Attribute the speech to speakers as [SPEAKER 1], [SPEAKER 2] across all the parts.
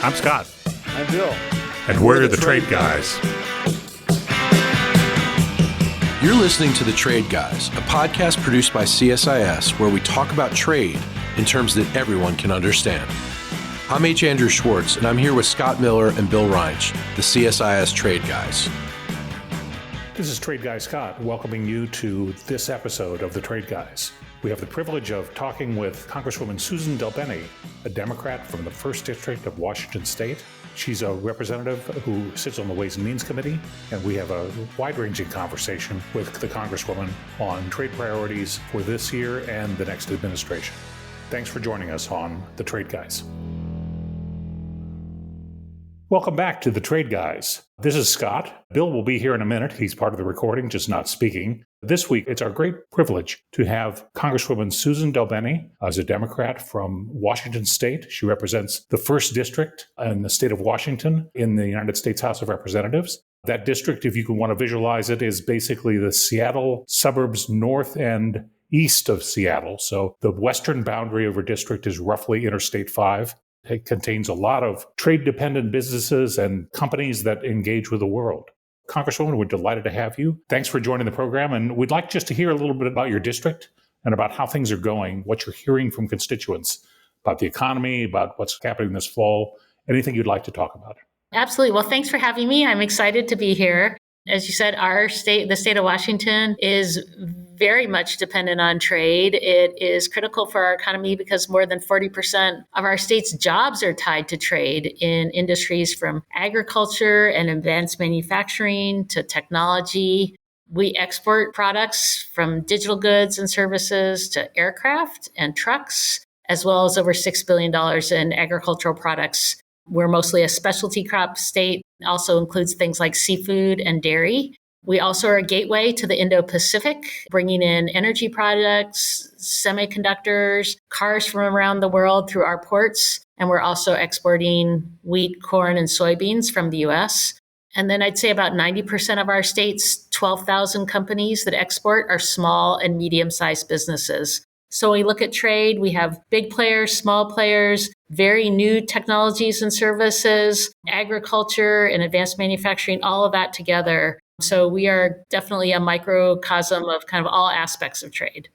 [SPEAKER 1] I'm Scott.
[SPEAKER 2] I'm Bill.
[SPEAKER 1] And we're the Trade Guys.
[SPEAKER 3] You're listening to The Trade Guys, a podcast produced by CSIS where we talk about trade in terms that everyone can understand. I'm H. Andrew Schwartz, and I'm here with Scott Miller and Bill Reinsch, the CSIS Trade Guys.
[SPEAKER 1] This is Trade Guy Scott, welcoming you to this episode of The Trade Guys. We have the privilege of talking with Congresswoman Suzan DelBene, a Democrat from the 1st District of Washington State. She's a representative who sits on the Ways and Means Committee, and we have a wide-ranging conversation with the Congresswoman on trade priorities for this year and the next administration. Thanks for joining us on The Trade Guys. Welcome back to The Trade Guys. This is Scott. Bill will be here in a minute. He's part of the recording, just not speaking. This week, it's our great privilege to have Congresswoman Suzan DelBene as a Democrat from Washington State. She represents the 1st District in the state of Washington in the United States House of Representatives. That district, if you can want to visualize it, is basically the Seattle suburbs north and east of Seattle. So the western boundary of her district is roughly Interstate 5. It contains a lot of trade-dependent businesses and companies that engage with the world. Congresswoman, we're delighted to have you. Thanks for joining the program. And we'd like just to hear a little bit about your district and about how things are going, what you're hearing from constituents about the economy, about what's happening this fall, anything you'd like to talk about.
[SPEAKER 4] Absolutely. Well, thanks for having me. I'm excited to be here. As you said, our state, the state of Washington, is very much dependent on trade. It is critical for our economy because more than 40% of our state's jobs are tied to trade in industries from agriculture and advanced manufacturing to technology. We export products from digital goods and services to aircraft and trucks, as well as over $6 billion in agricultural products. We're mostly a specialty crop state, also includes things like seafood and dairy. We also are a gateway to the Indo-Pacific, bringing in energy products, semiconductors, cars from around the world through our ports. And we're also exporting wheat, corn, and soybeans from the U.S. And then I'd say about 90% of our state's 12,000 companies that export are small and medium-sized businesses. So when we look at trade, we have big players, small players, very new technologies and services, agriculture and advanced manufacturing, all of that together. So we are definitely a microcosm of kind of all aspects of trade.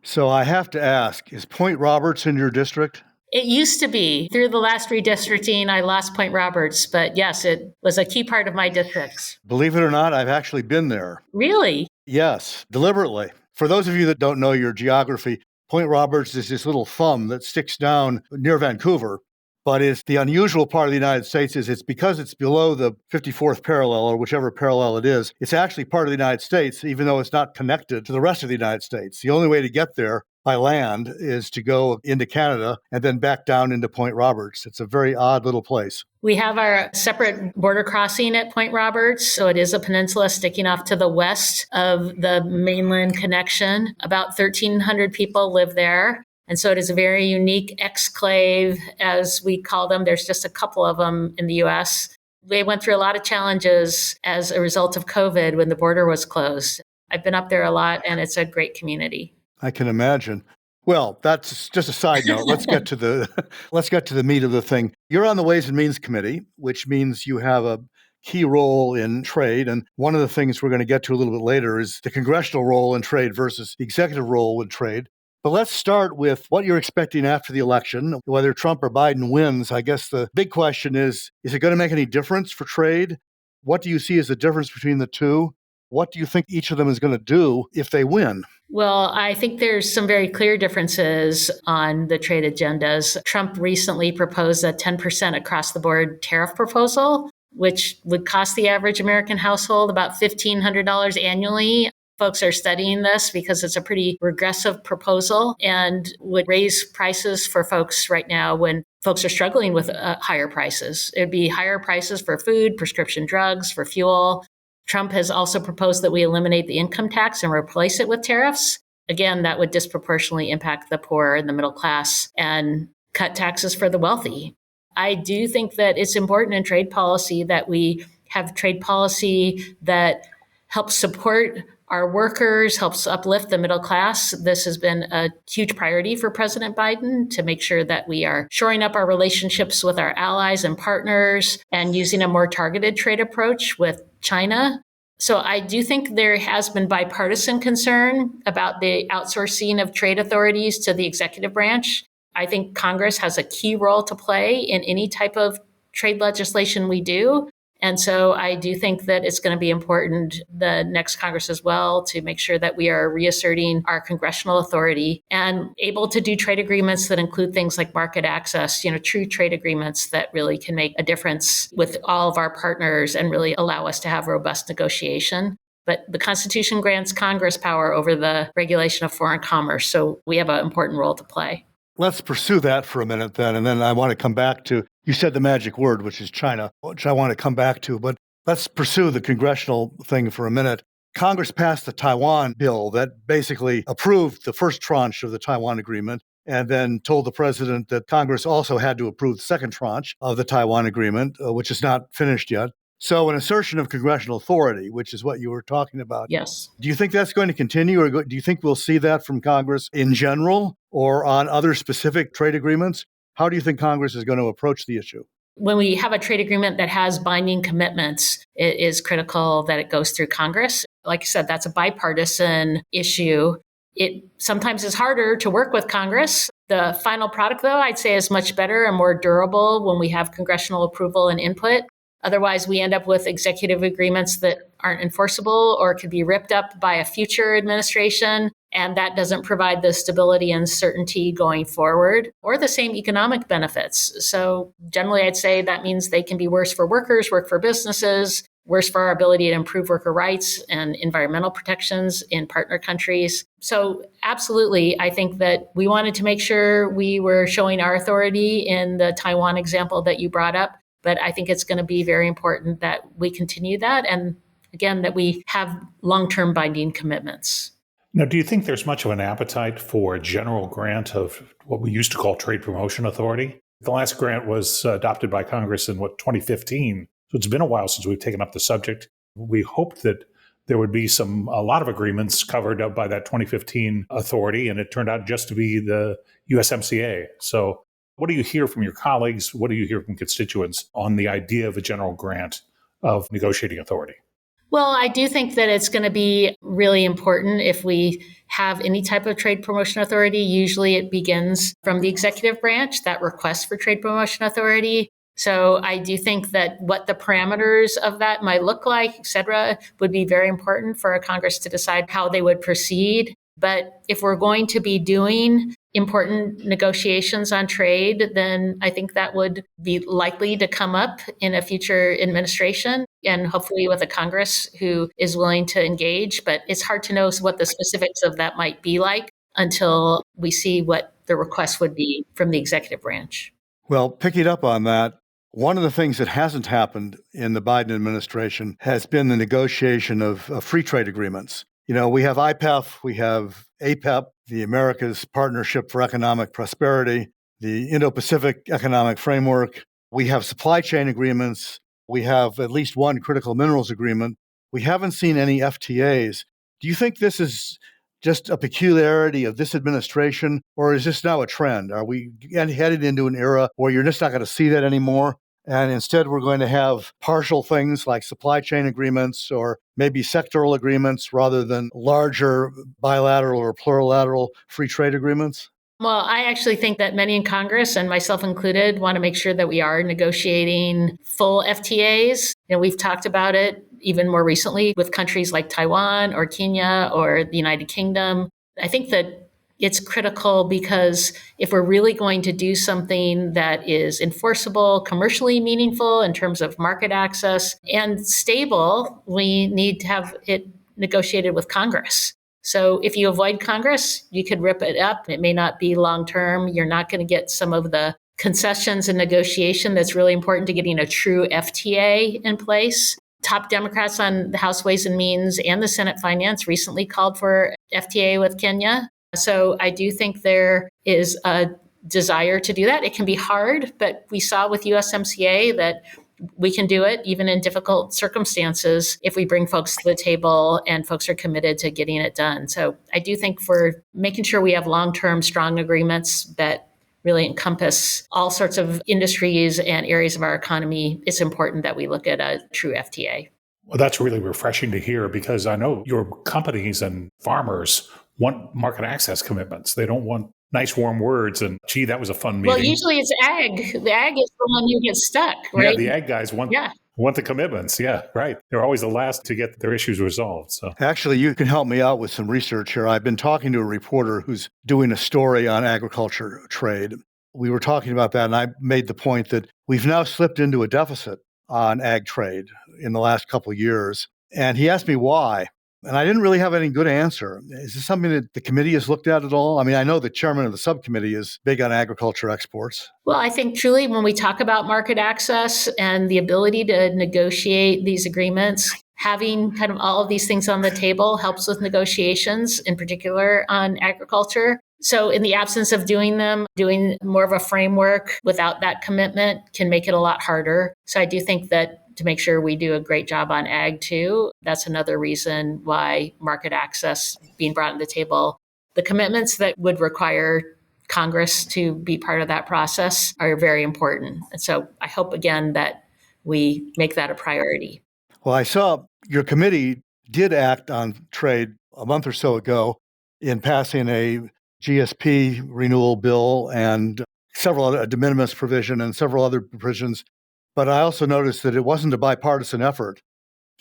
[SPEAKER 2] So I have to ask, is Point Roberts in your district?
[SPEAKER 4] It used to be. Through the last redistricting, I lost Point Roberts. But yes, it was a key part of my districts.
[SPEAKER 2] Believe it or not, I've actually been there.
[SPEAKER 4] Really?
[SPEAKER 2] Yes, deliberately. For those of you that don't know your geography, Point Roberts is this little thumb that sticks down near Vancouver. But it's the unusual part of the United States is it's because it's below the 54th parallel or whichever parallel it is, it's actually part of the United States, even though it's not connected to the rest of the United States. The only way to get there by land is to go into Canada and then back down into Point Roberts. It's a very odd little place.
[SPEAKER 4] We have our separate border crossing at Point Roberts. So it is a peninsula sticking off to the west of the mainland connection. About 1,300 people live there. And so it is a very unique exclave, as we call them. There's just a couple of them in the U.S. They went through a lot of challenges as a result of COVID when the border was closed. I've been up there a lot, and it's a great community.
[SPEAKER 2] I can imagine. Well, that's just a side note. Let's get to the meat of the thing. You're on the Ways and Means Committee, which means you have a key role in trade. And one of the things we're going to get to a little bit later is the congressional role in trade versus the executive role in trade. But let's start with what you're expecting after the election. Whether Trump or Biden wins, I guess the big question is it going to make any difference for trade? What do you see as the difference between the two? What do you think each of them is going to do if they win?
[SPEAKER 4] Well, I think there's some very clear differences on the trade agendas. Trump recently proposed a 10% across the board tariff proposal, which would cost the average American household about $1,500 annually. Folks are studying this because it's a pretty regressive proposal and would raise prices for folks right now when folks are struggling with higher prices. It would be higher prices for food, prescription drugs, for fuel. Trump has also proposed that we eliminate the income tax and replace it with tariffs. Again, that would disproportionately impact the poor and the middle class and cut taxes for the wealthy. I do think that it's important in trade policy that we have trade policy that helps support our workers, helps uplift the middle class. This has been a huge priority for President Biden to make sure that we are shoring up our relationships with our allies and partners and using a more targeted trade approach with China. So I do think there has been bipartisan concern about the outsourcing of trade authorities to the executive branch. I think Congress has a key role to play in any type of trade legislation we do. And so I do think that it's going to be important, the next Congress as well, to make sure that we are reasserting our congressional authority and able to do trade agreements that include things like market access, true trade agreements that really can make a difference with all of our partners and really allow us to have robust negotiation. But the Constitution grants Congress power over the regulation of foreign commerce. So we have an important role to play.
[SPEAKER 2] Let's pursue that for a minute then. And then I want to come back to, you said the magic word, which is China, which I want to come back to. But let's pursue the congressional thing for a minute. Congress passed the Taiwan bill that basically approved the first tranche of the Taiwan agreement and then told the president that Congress also had to approve the second tranche of the Taiwan agreement, which is not finished yet. So an assertion of congressional authority, which is what you were talking about.
[SPEAKER 4] Yes.
[SPEAKER 2] Do you think that's going to continue, or do you think we'll see that from Congress in general or on other specific trade agreements? How do you think Congress is going to approach the issue?
[SPEAKER 4] When we have a trade agreement that has binding commitments, it is critical that it goes through Congress. Like I said, that's a bipartisan issue. It sometimes is harder to work with Congress. The final product, though, I'd say is much better and more durable when we have congressional approval and input. Otherwise, we end up with executive agreements that aren't enforceable or could be ripped up by a future administration. And that doesn't provide the stability and certainty going forward or the same economic benefits. So generally, I'd say that means they can be worse for workers, worse for businesses, worse for our ability to improve worker rights and environmental protections in partner countries. So absolutely, I think that we wanted to make sure we were showing our authority in the Taiwan example that you brought up. But I think it's going to be very important that we continue that. And again, that we have long-term binding commitments.
[SPEAKER 1] Now, do you think there's much of an appetite for a general grant of what we used to call trade promotion authority? The last grant was adopted by Congress in 2015. So it's been a while since we've taken up the subject. We hoped that there would be a lot of agreements covered up by that 2015 authority, and it turned out just to be the USMCA. So what do you hear from your colleagues? What do you hear from constituents on the idea of a general grant of negotiating authority?
[SPEAKER 4] Well, I do think that it's going to be really important if we have any type of trade promotion authority. Usually it begins from the executive branch, that request for trade promotion authority. So I do think that what the parameters of that might look like, et cetera, would be very important for Congress to decide how they would proceed. But if we're going to be doing important negotiations on trade, then I think that would be likely to come up in a future administration and hopefully with a Congress who is willing to engage. But it's hard to know what the specifics of that might be like until we see what the request would be from the executive branch.
[SPEAKER 2] Well, picking up on that, one of the things that hasn't happened in the Biden administration has been the negotiation of free trade agreements. We have IPEF, we have APEP, the America's Partnership for Economic Prosperity, the Indo-Pacific Economic Framework. We have supply chain agreements. We have at least one critical minerals agreement. We haven't seen any FTAs. Do you think this is just a peculiarity of this administration, or is this now a trend? Are we headed into an era where you're just not going to see that anymore? And instead, we're going to have partial things like supply chain agreements or maybe sectoral agreements rather than larger bilateral or plurilateral free trade agreements?
[SPEAKER 4] Well, I actually think that many in Congress, and myself included, want to make sure that we are negotiating full FTAs. We've talked about it even more recently with countries like Taiwan or Kenya or the United Kingdom. I think that it's critical because if we're really going to do something that is enforceable, commercially meaningful in terms of market access and stable, we need to have it negotiated with Congress. So if you avoid Congress, you could rip it up. It may not be long term. You're not going to get some of the concessions and negotiation that's really important to getting a true FTA in place. Top Democrats on the House Ways and Means and the Senate Finance recently called for FTA with Kenya. So I do think there is a desire to do that. It can be hard, but we saw with USMCA that we can do it even in difficult circumstances if we bring folks to the table and folks are committed to getting it done. So I do think for making sure we have long-term strong agreements that really encompass all sorts of industries and areas of our economy, it's important that we look at a true FTA.
[SPEAKER 1] Well, that's really refreshing to hear because I know your companies and farmers want market access commitments. They don't want nice, warm words and, gee, that was a fun meeting.
[SPEAKER 4] Well, usually it's ag. The ag is the one who gets stuck, right?
[SPEAKER 1] Yeah, the ag guys want the commitments. Yeah, right. They're always the last to get their issues resolved. So
[SPEAKER 2] actually, you can help me out with some research here. I've been talking to a reporter who's doing a story on agriculture trade. We were talking about that, and I made the point that we've now slipped into a deficit on ag trade in the last couple of years. And he asked me why. And I didn't really have any good answer. Is this something that the committee has looked at all? I mean, I know the chairman of the subcommittee is big on agriculture exports.
[SPEAKER 4] Well, I think truly when we talk about market access and the ability to negotiate these agreements, having kind of all of these things on the table helps with negotiations, in particular on agriculture. So in the absence of doing them, doing more of a framework without that commitment can make it a lot harder. So I do think that to make sure we do a great job on ag too, that's another reason why market access being brought to the table. The commitments that would require Congress to be part of that process are very important. And so I hope again that we make that a priority.
[SPEAKER 2] Well, I saw your committee did act on trade a month or so ago in passing a GSP renewal bill and several other de minimis provision and several other provisions. But I also noticed that it wasn't a bipartisan effort.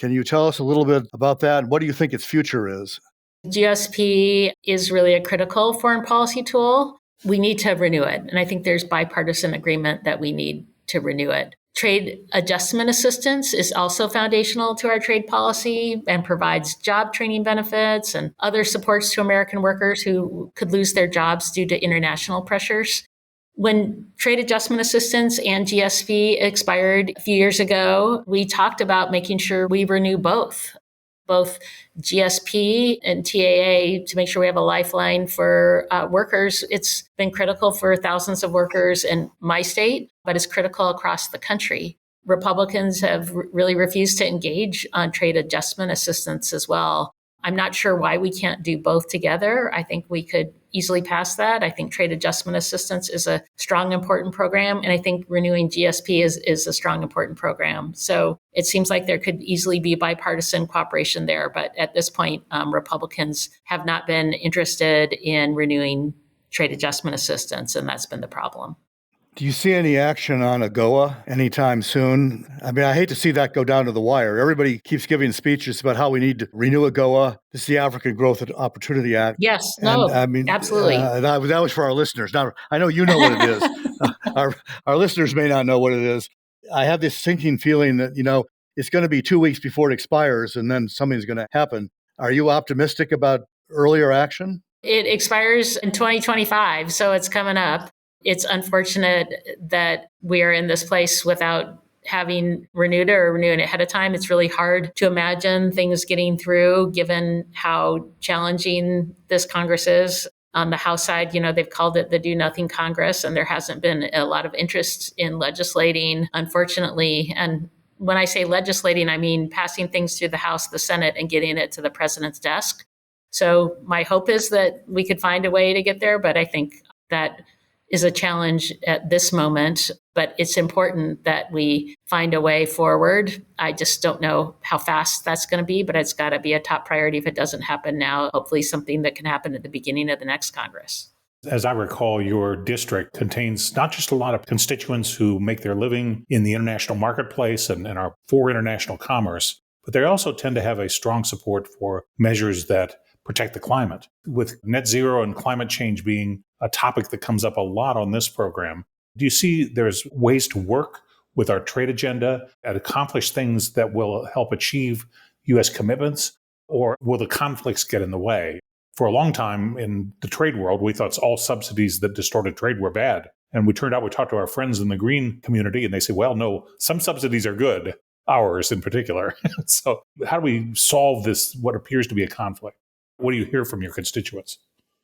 [SPEAKER 2] Can you tell us a little bit about that? What do you think its future is?
[SPEAKER 4] GSP is really a critical foreign policy tool. We need to renew it. And I think there's bipartisan agreement that we need to renew it. Trade adjustment assistance is also foundational to our trade policy and provides job training benefits and other supports to American workers who could lose their jobs due to international pressures. When trade adjustment assistance and GSP expired a few years ago, we talked about making sure we renew both GSP and TAA to make sure we have a lifeline for workers. It's been critical for thousands of workers in my state, but it's critical across the country. Republicans have really refused to engage on trade adjustment assistance as well. I'm not sure why we can't do both together. I think we could easily pass that. I think trade adjustment assistance is a strong, important program. And I think renewing GSP is a strong, important program. So it seems like there could easily be bipartisan cooperation there. But at this point, Republicans have not been interested in renewing trade adjustment assistance. And that's been the problem.
[SPEAKER 2] Do you see any action on AGOA anytime soon? I mean, I hate to see that go down to the wire. Everybody keeps giving speeches about how we need to renew AGOA. This is the African Growth and Opportunity Act.
[SPEAKER 4] Yes, no,
[SPEAKER 2] and, I mean,
[SPEAKER 4] absolutely.
[SPEAKER 2] That was for our listeners. Now, I know you know what it is. Our listeners may not know what it is. I have this sinking feeling that, it's going to be 2 weeks before it expires and then something's going to happen. Are you optimistic about earlier action?
[SPEAKER 4] It expires in 2025, so it's coming up. It's unfortunate that we are in this place without having renewed it or renewing it ahead of time. It's really hard to imagine things getting through given how challenging this Congress is. On the House side, they've called it the Do Nothing Congress, and there hasn't been a lot of interest in legislating, unfortunately. And when I say legislating, I mean passing things through the House, the Senate, and getting it to the president's desk. So my hope is that we could find a way to get there, but I think that is a challenge at this moment, but it's important that we find a way forward. I just don't know how fast that's going to be, but it's got to be a top priority if it doesn't happen now. Hopefully something that can happen at the beginning of the next Congress.
[SPEAKER 1] As I recall, your district contains not just a lot of constituents who make their living in the international marketplace and are for international commerce, but they also tend to have a strong support for measures that protect the climate. With net zero and climate change being a topic that comes up a lot on this program, do you see there's ways to work with our trade agenda and accomplish things that will help achieve U.S. commitments, or will the conflicts get in the way? For a long time in the trade world, we thought all subsidies that distorted trade were bad. And we talked to our friends in the green community, and they say, well, no, some subsidies are good, ours in particular. So how do we solve this, what appears to be a conflict? What do you hear from your constituents?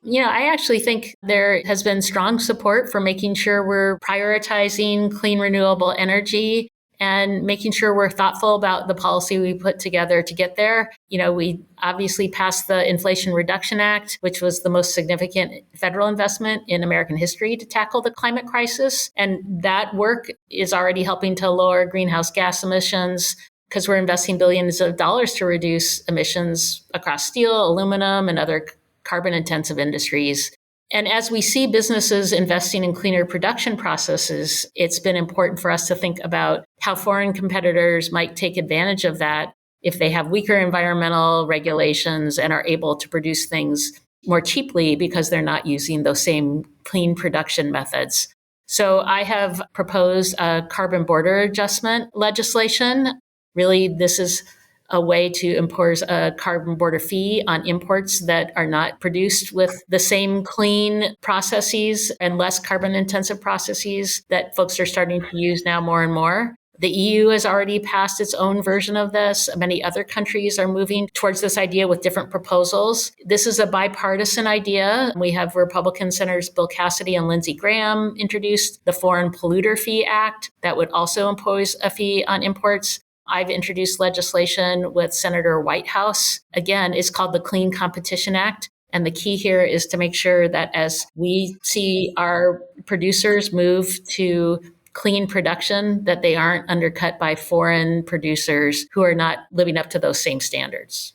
[SPEAKER 4] I actually think there has been strong support for making sure we're prioritizing clean, renewable energy and making sure we're thoughtful about the policy we put together to get there. We obviously passed the Inflation Reduction Act, which was the most significant federal investment in American history to tackle the climate crisis. And that work is already helping to lower greenhouse gas emissions because we're investing billions of dollars to reduce emissions across steel, aluminum, and other carbon-intensive industries. And as we see businesses investing in cleaner production processes, it's been important for us to think about how foreign competitors might take advantage of that if they have weaker environmental regulations and are able to produce things more cheaply because they're not using those same clean production methods. So I have proposed a carbon border adjustment legislation. Really, this is a way to impose a carbon border fee on imports that are not produced with the same clean processes and less carbon intensive processes that folks are starting to use now more and more. The EU has already passed its own version of this. Many other countries are moving towards this idea with different proposals. This is a bipartisan idea. We have Republican Senators Bill Cassidy and Lindsey Graham introduced the Foreign Polluter Fee Act that would also impose a fee on imports. I've introduced legislation with Senator Whitehouse. Again, it's called the Clean Competition Act. And the key here is to make sure that as we see our producers move to clean production, that they aren't undercut by foreign producers who are not living up to those same standards.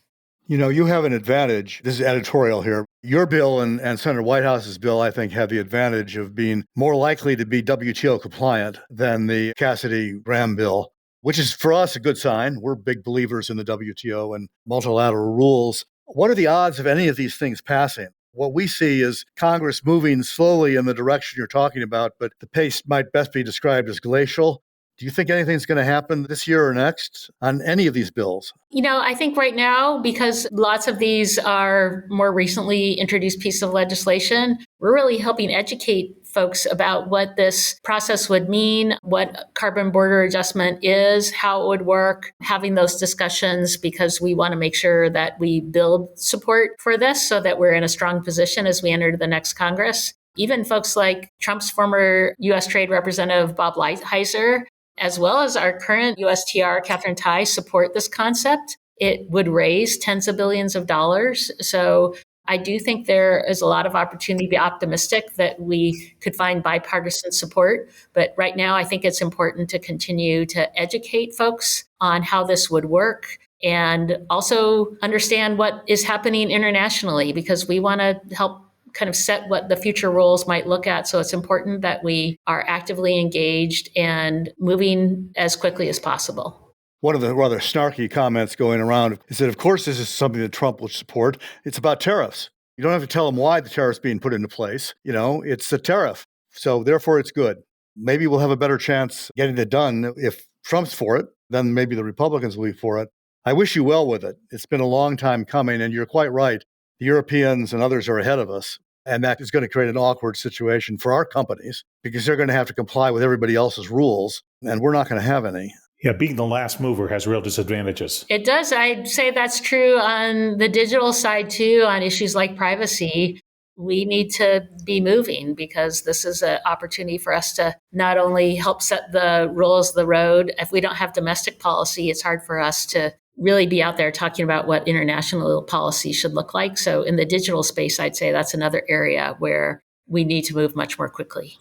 [SPEAKER 2] You have an advantage. This is editorial here. Your bill and Senator Whitehouse's bill, I think, have the advantage of being more likely to be WTO compliant than the Cassidy-Graham bill, which is for us a good sign. We're big believers in the WTO and multilateral rules. What are the odds of any of these things passing? What we see is Congress moving slowly in the direction you're talking about, but the pace might best be described as glacial. Do you think anything's going to happen this year or next on any of these bills?
[SPEAKER 4] I think right now, because lots of these are more recently introduced pieces of legislation, we're really helping educate folks about what this process would mean, what carbon border adjustment is, how it would work, having those discussions because we want to make sure that we build support for this so that we're in a strong position as we enter the next Congress. Even folks like Trump's former U.S. Trade Representative Bob Lighthizer, as well as our current USTR, Catherine Tai, support this concept. It would raise tens of billions of dollars. So I do think there is a lot of opportunity to be optimistic that we could find bipartisan support. But right now, I think it's important to continue to educate folks on how this would work and also understand what is happening internationally, because we want to help kind of set what the future roles might look at. So it's important that we are actively engaged and moving as quickly as possible.
[SPEAKER 2] One of the rather snarky comments going around is that, of course, this is something that Trump will support. It's about tariffs. You don't have to tell him why the tariff's being put into place. It's a tariff. So therefore, it's good. Maybe we'll have a better chance getting it done if Trump's for it, then maybe the Republicans will be for it. I wish you well with it. It's been a long time coming, and you're quite right. The Europeans and others are ahead of us, and that is going to create an awkward situation for our companies because they're going to have to comply with everybody else's rules, and we're not going to have any.
[SPEAKER 1] Yeah, being the last mover has real disadvantages.
[SPEAKER 4] It does. I'd say that's true on the digital side, too, on issues like privacy. We need to be moving because this is an opportunity for us to not only help set the rules of the road. If we don't have domestic policy, it's hard for us to really be out there talking about what international policy should look like. So in the digital space, I'd say that's another area where we need to move much more quickly.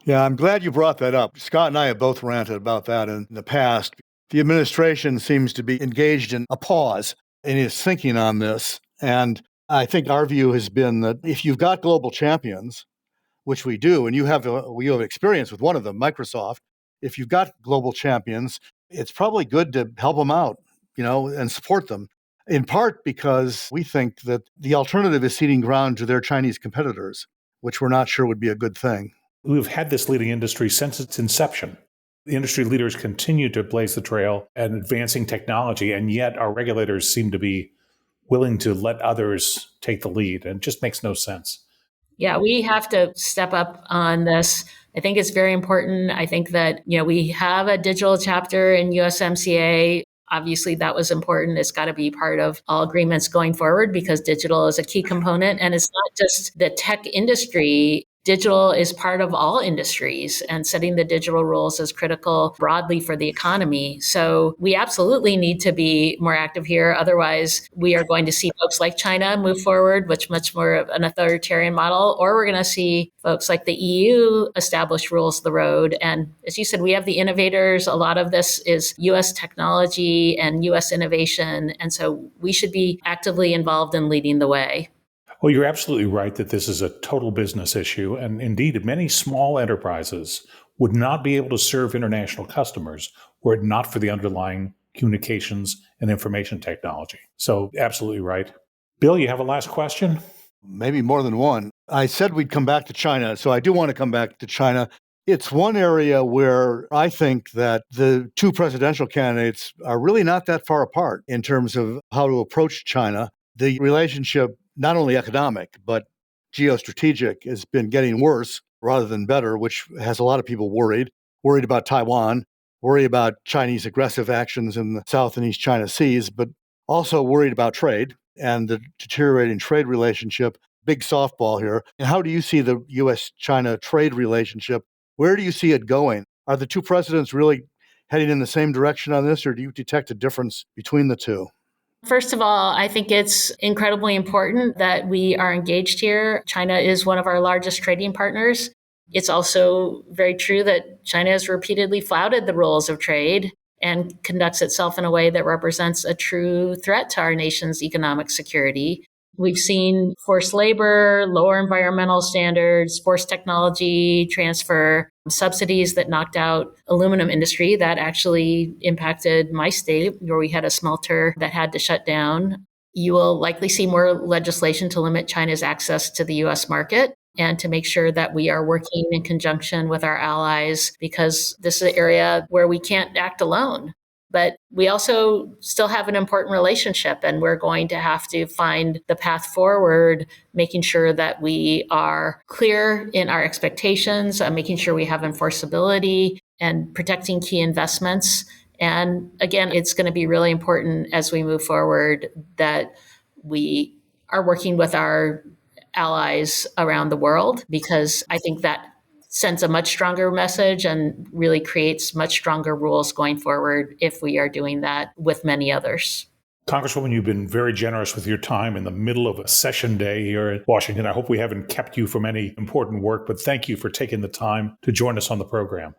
[SPEAKER 2] Yeah, I'm glad you brought that up. Scott and I have both ranted about that in the past. The administration seems to be engaged in a pause in its thinking on this. And I think our view has been that if you've got global champions, which we do, and you have experience with one of them, Microsoft, if you've got global champions, it's probably good to help them out, and support them, in part because we think that the alternative is ceding ground to their Chinese competitors, which we're not sure would be a good thing.
[SPEAKER 1] We've had this leading industry since its inception. The industry leaders continue to blaze the trail and advancing technology, and yet our regulators seem to be willing to let others take the lead, and it just makes no sense.
[SPEAKER 4] Yeah, we have to step up on this. I think it's very important. I think that, we have a digital chapter in USMCA. Obviously, that was important. It's got to be part of all agreements going forward because digital is a key component. And it's not just the tech industry. digital is part of all industries, and setting the digital rules is critical broadly for the economy. So we absolutely need to be more active here. Otherwise, we are going to see folks like China move forward, which much more of an authoritarian model, or we're going to see folks like the EU establish rules of the road. And as you said, we have the innovators. A lot of this is U.S. technology and U.S. innovation. And so we should be actively involved in leading the way.
[SPEAKER 1] Well, you're absolutely right that this is a total business issue. And indeed, many small enterprises would not be able to serve international customers were it not for the underlying communications and information technology. So absolutely right. Bill, you have a last question?
[SPEAKER 2] Maybe more than one. I said we'd come back to China, so I do want to come back to China. It's one area where I think that the two presidential candidates are really not that far apart in terms of how to approach China. The relationship, not only economic, but geostrategic, has been getting worse rather than better, which has a lot of people worried about Taiwan, worried about Chinese aggressive actions in the South and East China Seas, but also worried about trade and the deteriorating trade relationship. Big softball here. And how do you see the U.S.-China trade relationship? Where do you see it going? Are the two presidents really heading in the same direction on this, or do you detect a difference between the two?
[SPEAKER 4] First of all, I think it's incredibly important that we are engaged here. China is one of our largest trading partners. It's also very true that China has repeatedly flouted the rules of trade and conducts itself in a way that represents a true threat to our nation's economic security. We've seen forced labor, lower environmental standards, forced technology transfer, subsidies that knocked out aluminum industry that actually impacted my state, where we had a smelter that had to shut down. You will likely see more legislation to limit China's access to the U.S. market and to make sure that we are working in conjunction with our allies, because this is an area where we can't act alone. But we also still have an important relationship, and we're going to have to find the path forward, making sure that we are clear in our expectations, making sure we have enforceability and protecting key investments. And again, it's going to be really important as we move forward that we are working with our allies around the world, because I think that sends a much stronger message and really creates much stronger rules going forward if we are doing that with many others.
[SPEAKER 1] Congresswoman, you've been very generous with your time in the middle of a session day here in Washington. I hope we haven't kept you from any important work, but thank you for taking the time to join us on the program.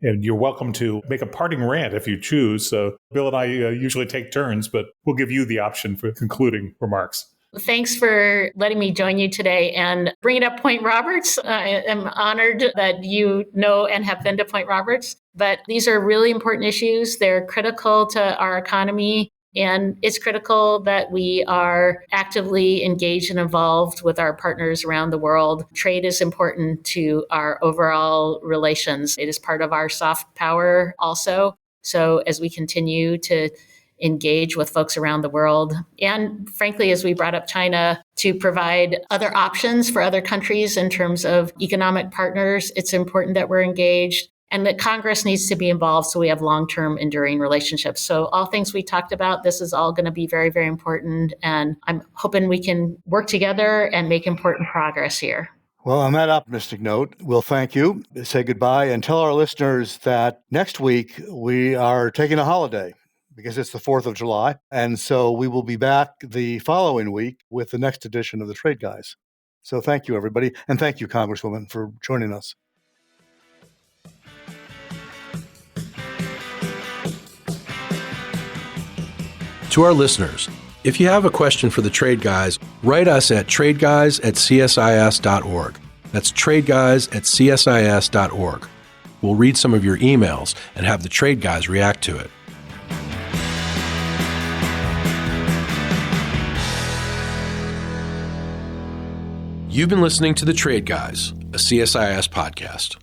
[SPEAKER 1] And you're welcome to make a parting rant if you choose. So Bill and I usually take turns, but we'll give you the option for concluding remarks.
[SPEAKER 4] Thanks for letting me join you today and bringing up Point Roberts. I am honored that you know and have been to Point Roberts, but these are really important issues. They're critical to our economy, and it's critical that we are actively engaged and involved with our partners around the world. Trade is important to our overall relations. It is part of our soft power also. So as we continue to engage with folks around the world. And frankly, as we brought up China, to provide other options for other countries in terms of economic partners, it's important that we're engaged and that Congress needs to be involved so we have long-term enduring relationships. So all things we talked about, this is all going to be very, very important. And I'm hoping we can work together and make important progress here.
[SPEAKER 2] Well, on that optimistic note, we'll thank you, say goodbye, and tell our listeners that next week we are taking a holiday, because it's the 4th of July. And so we will be back the following week with the next edition of the Trade Guys. So thank you, everybody. And thank you, Congresswoman, for joining us.
[SPEAKER 3] To our listeners, if you have a question for the Trade Guys, write us at tradeguys@csis.org. That's tradeguys@csis.org. We'll read some of your emails and have the Trade Guys react to it. You've been listening to The Trade Guys, a CSIS podcast.